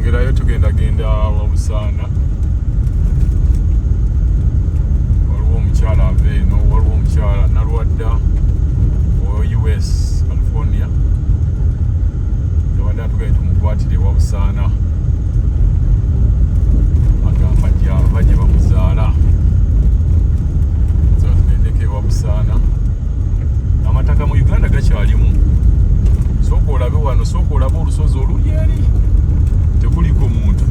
tweyongerayo tugenda Wabusaana. Waliwo omukyala ava eno, waliwo omukyala Nalwadda o US California yabadde atuganye tumukwatire Wabusaana agamba gyava gye bamuzaala. So tugendeko Wabusaana. Amataka mu Uganda gakyalimu. Sooka olabe wano, sooka olabe olusozi oluli eri tekuliko muntu,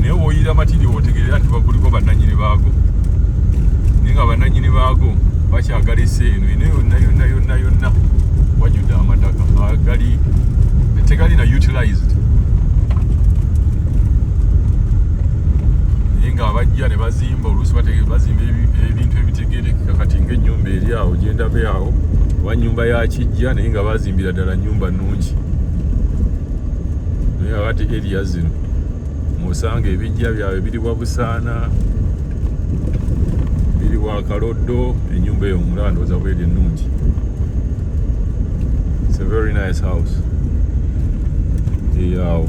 naye woyira matiri otegeera nti bakuliko bannanyini baago, naye nga bannanyini baago bakyagalesa eno yonna wajjudde amataka tegali na utilized, naye nga abajja ne bazimba oluusi bazimba ebintu ebitegeerekeka. Kati ng'ennyumba eri awo gyendabe awo wa nnyumba ya kijja, naye nga bazimbira ddala nnyumba nnungi. Naye ate eriya zino musanga ebijja byabwe biri Wabusaana, biri wa Kaloddo, ennyumba eyo omulando bweri ennungi. It's a very nice house. Eyaawo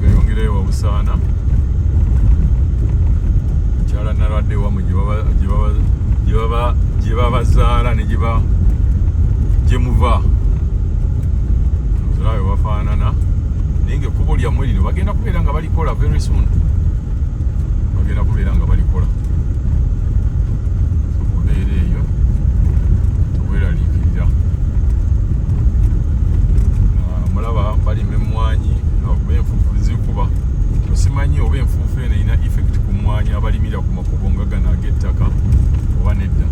tweyongereyo Wabusaana. Mukyala Nalwadde wamu gye babazaala ne gye muva tulabe bafaanana, naye ng'ekkubo lyammwe lino bagenda kubeera nga balikola very soon, bagenda kubeera nga balikola. Obeera eyo tobweraliikirira. Mulaba balima emmwanyi oba enfuufu zikuba, osimanyi oba enfuufu eno erina effect ku mmwanyi abalimira ku makubo nga gano ag'ettaka oba nedda.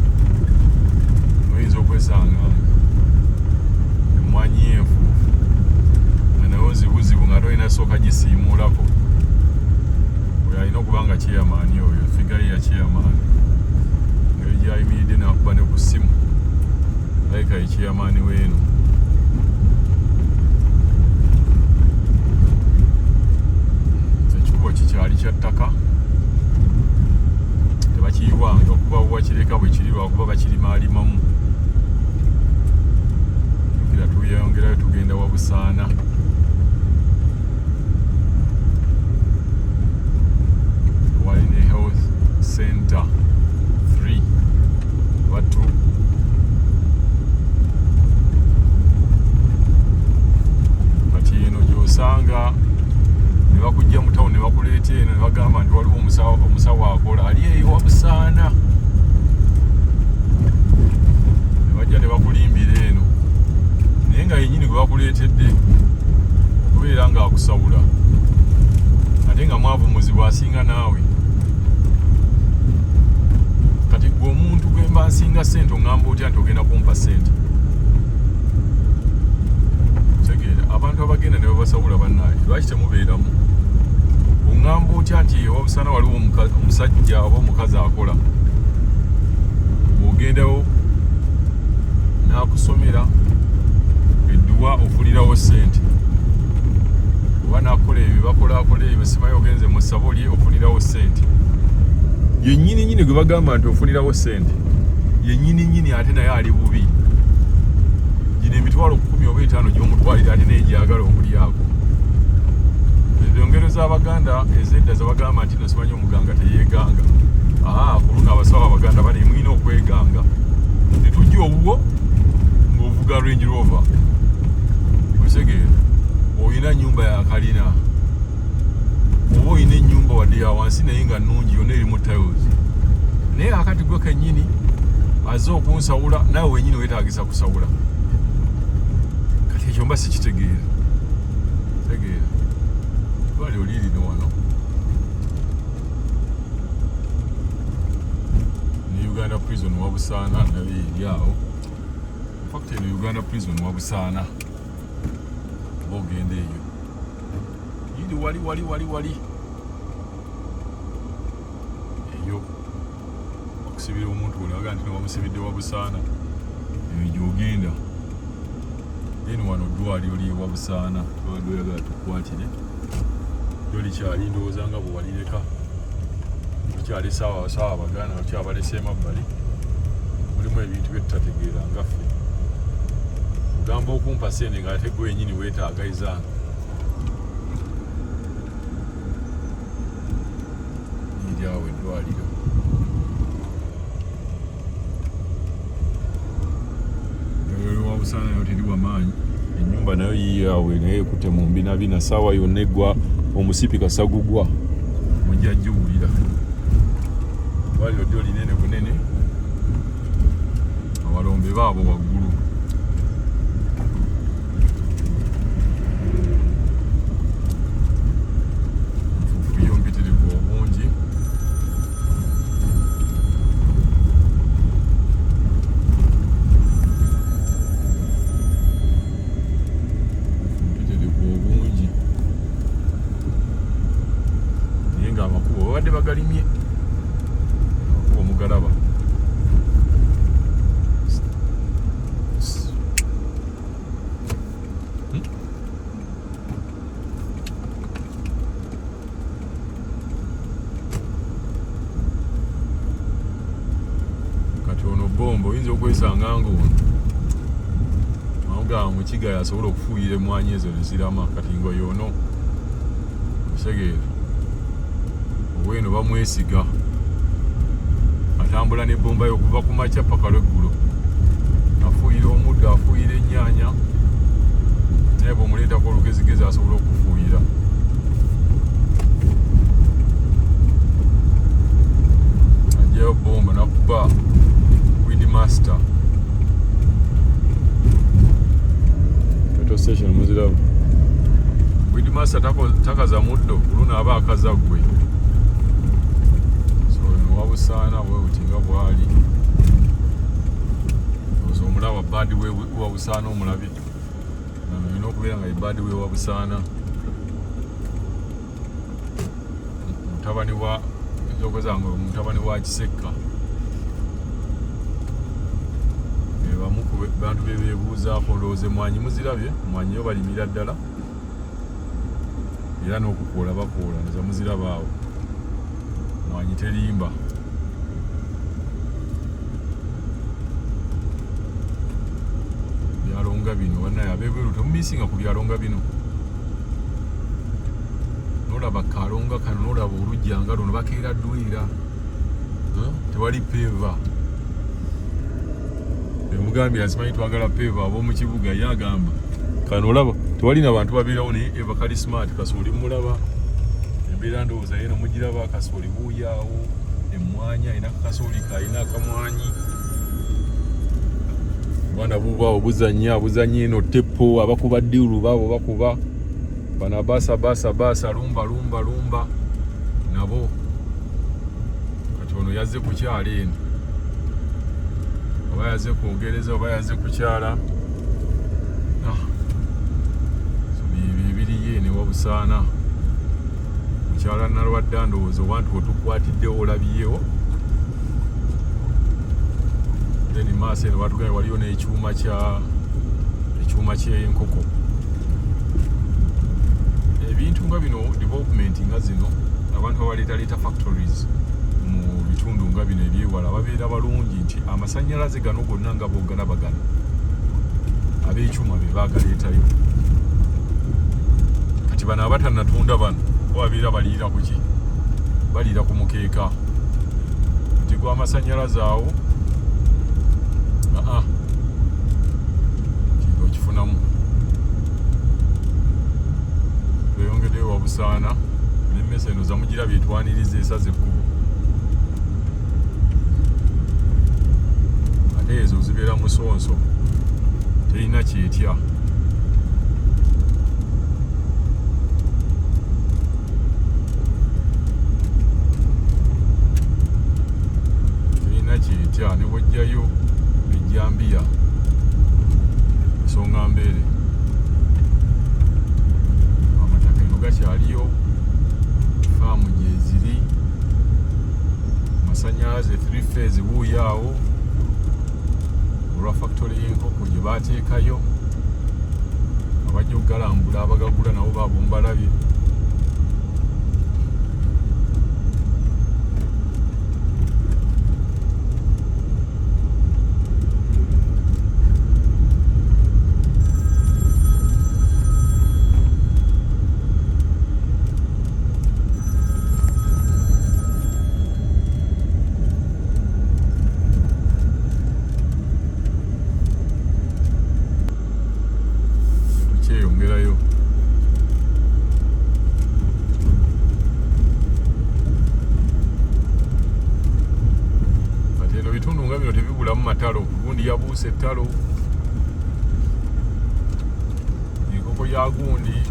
Oyinza okwesanga emmwanyi y'enfuufu nga nayo nzibuzibu nga tolina sooka gisiimuulako. Oyo alina okuba nga chairman oyo, figure ya chairman, ngeri gy'ayimiridde n'akuba ne ku ssimu alayika ye chairman w'eno. Ekikubo kikyali kya ttaka, tebakiyiwanga okuba bwakireka bwe kiri lwakuba bakirimaalimamu. Jjukira tuyongerayo tugenda Wabusaana. Waline Health Center 3 batu kati eno gy'osanga ne bakujja mu tawuni ne bakuleeta eno ne bagamba nti waliwo omusawo akola ali eyo Wabusaana, ne bajja ne bakulimbira eno, naye nga yennyini gwe bakuleetedde okubeera ng'akusawula ate nga mwavumuzi bw'asinga naawe. Kati gwe omuntu gwe mba nsinga ssente oŋŋamba otya nti ogenda kumpa ssente? Tegeera abantu abagenda ne babasawula bannaaye lwaki temubeeramu? Oŋŋamba otya nti Wabusaana waliwo omusajja oba omukazi akola, bw'ogendawo n'akusomera edduwa ofunirawo ssente, oba n'akola ebyo bakolakola ebyo simayo ogenze mu ssabo lye ofunirawo ssente. Yennyini gwe bagamba nti ofunirawo ssente, yennyini ate naye ali bubi. Gino emitwalo 10 oba 5 gy'omutwalira ate naye gyagala okulyako. Ebyongero z'Abaganda ez'edda ze bagamba nti no simanyi omuganga teyeeganga. Ku luno abasawo Abaganda bane mulina okweganga. Ne tujja obwo ng'ovuga Range Rover. Otegeera oyina nnyumba ya kalina, oba oyina ennyumba wadde ya wansi naye nga nnungi yonna erimu tiles, naye akati gwe kennyini azze okunsawula naawe wennyini weetaagisa kusawula. Kati ekyo mba sikitegeera. Tegeera bali oli lino wano ne Uganda Prison Wabusaana naye eri awo. Fakti eno Uganda Prison Wabusaana oba ogenda eyo yiri wali eyo okusibira omuntu olaga nti newamusibidde Wabusaana eyo gy'ogenda. Eno wano ddwaliro lye Wabusaana obadde oyagala tukwatire lyo likyali ndowooza nga bwe walireka likyali sawa Abaganda bakyabalesa emabbali, mulimu ebintu bye tutategeera nga ffe gamba okumpa sente ng'ate gwe wenyini weetaagayizanga. Iri awo eddwaliro. Wabusaana nayo teri wamaanyi. Ennyumba nayo yiyo awo naye ekutte mu mbinabina ssaawa yonna eggwa omusipi kasagugwa mujja giwulira. Eddwaliro ddyo linene bunene, abalombe baabo waggulu. Enfuufu yo mpitirivu obungi. Naye ng'amakubo babadde bagalimye. Amakubo mugalaba. Kati ono bomba oyinza okwesanga ng'ono awuga mukiga asobola okufuuyira emmwanyi ezo nezirama kati ngoyono osegeera oweno bamwesiga atambula n'ebbomba y'okuva ku makya paka lweggulo afuuyira omuddo afuuyira ennyaanya naye bw'omuleetako olugezigezi asobola okufuuyira. Ajjayo bomba nakuba Master petrol station muzirabo. Master takaza muddo kuluna aba akaza gwe. So Wabusaana bwe butinga bwali ozo omulaba badi we Wabusaana omulabi olina okubeera nga ebadi we Wabusaana mutabani wa ezokozanga mutabani wa Kisekka. Bamu ku bantu bebeebuuzaako ndowooza emmwanyi muzirabye, emmwanyi yo balimira ddala era n'okukoola bakoola neza muziraba awo, emmwanyi terimba. Byalonga bino bannaye ab'ebweru temumisinga ku byalonga bino. N'olaba kalonga kano n'olaba olujjanga luno bakeera ddwira tewali peeva. Mugambye asimanyi twagala peeva ab'omu kibuga ye agamba kano olaba tewalina bantu babeerawo naye eva kali smart kasooli mulaba embeera ndowooza ye nomugiraba akasooli buuyaawo emmwanyi alina kasooli kalina akamwanyi obwana buubaawo buzannya eno teppo abakuba ddiru baabo bakuba bano baasa lumba nabo kati ono yazze kukyala eno oba yazze kwogereza oba yazze kukyala bibiriye ne Wabusaana mukyala nalwadda ndowooza obantu otukwatiddewo olabyewo then maaso eno batugambye waliyo n'ekyuma ky'enkoko. Ebintu nga bino development nga zino abantu abaleetaleeta factories mu bitundu nga bino ebyewala babeera balungi nti amasannyalaze gano gonna nga boogalaba gano ab'ekyuma be baagaleetayo. Kati bano abatannatunda bano babeera baliira ku ki? Baliira ku mukeeka nti gwa amasannyalaze awo kintu okifunamu. Tweyongeddeyo Wabusaana n'emmese eno zamugirabye etwaniriza esaza ekkubo ate ezo zibeera musonso terina kyetya. Ne bwojjayo ejjambiya ensonga mbeere amataka eno gakyaliyo, faamu gyeziri, amasannyalaze 3 phase buuyaawo olwa factory y'enkoko gye baateekayo abajja okugalambula abagagula nabo baabo mbalabye. tutuuse ettalo enkoko ya gundi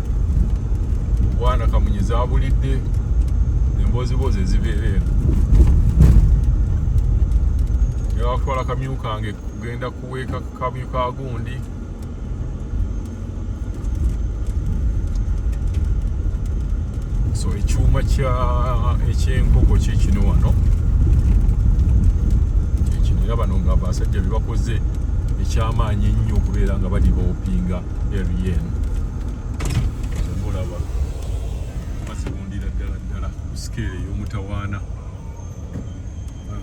obwana kamunye zabulidde emboozibozi ezibeera eno yawatwala kamyu kange kugenda kuweeka kamyu ka gundi so ekyuma ekyenkoko kikino wano kikino era bano nga abasajja bebakoze ekyamaanyi ennyo okubeera nga bali boopinga eriyeno mulaba basibundira ddala ddala ku sikeeri ey'omutawaana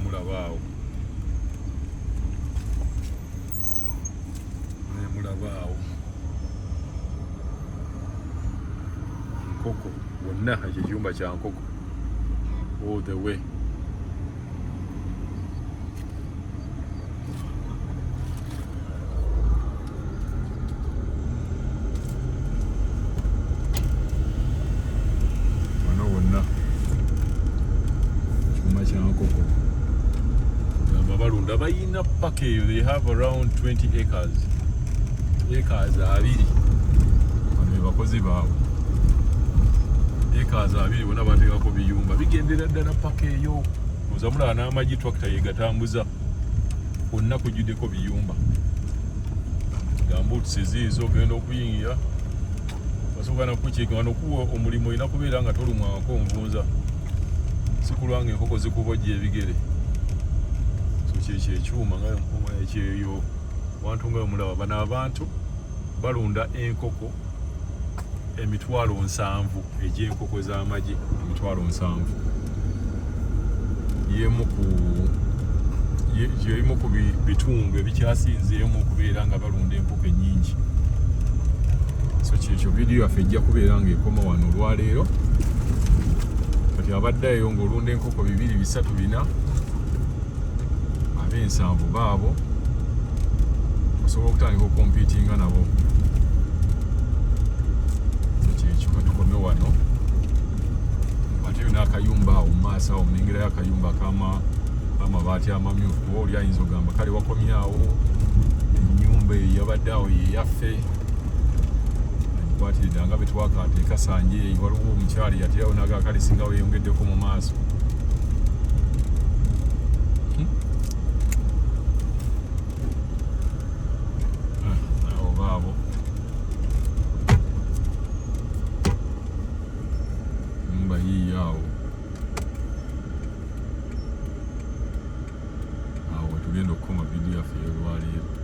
mulaba awo mulaba awo nkoko wonna ekyo kiyumba kya nkoko all the way wano wonna kiyumba kya nkoko gamba balunda bayina paka eyo they have around 20 acres 2 bano bebakozi baabwe acres 2 bonna bateekako biyumba bigendera ddala paka eyo ozamulaba n'amagi tractor yegatambuza kwonna kujjuddeko biyumba gambuutisi ziizo ogenda okuyingira basooka nakukiika wano kuwa omulimu olina kubeera nga tolumwako nvunza si kulwanga enkoko zikubojja ebigere so kyekyo ekyuma nga ekyeyo wantu nga omulaba bano abantu balunda enkoko 7,000 egy'enkoko z'amagi 7,000 yemu ku bitundu ebikyasinzeemu okubeera nga balunda enkoko ennyingi so kyekyo vidiyo yaffe ejja kubeera ng'ekoma wano olwaleero kati abaddeyo ng'olunda enkoko 2, 3, 4 ab'ensanvu baabo osobola okutandika okompiitinga nabo kyekyo katukome wano ate n'akayumba awo mu maaso awo nnengerayo akayumba ak'amabaati amamyufu kuba oli ayinza ogamba kale wakomyawo ennyumba eyo yabadde awo yeyaffe agikwatiridde nga betwakateeka sanje eyo waliwo omukyali yatirawo n'agakalisingawo yeyongeddeko mu maaso abo nyumba hii awo tugenda okukoma vidiyo yaffe y'olwaleero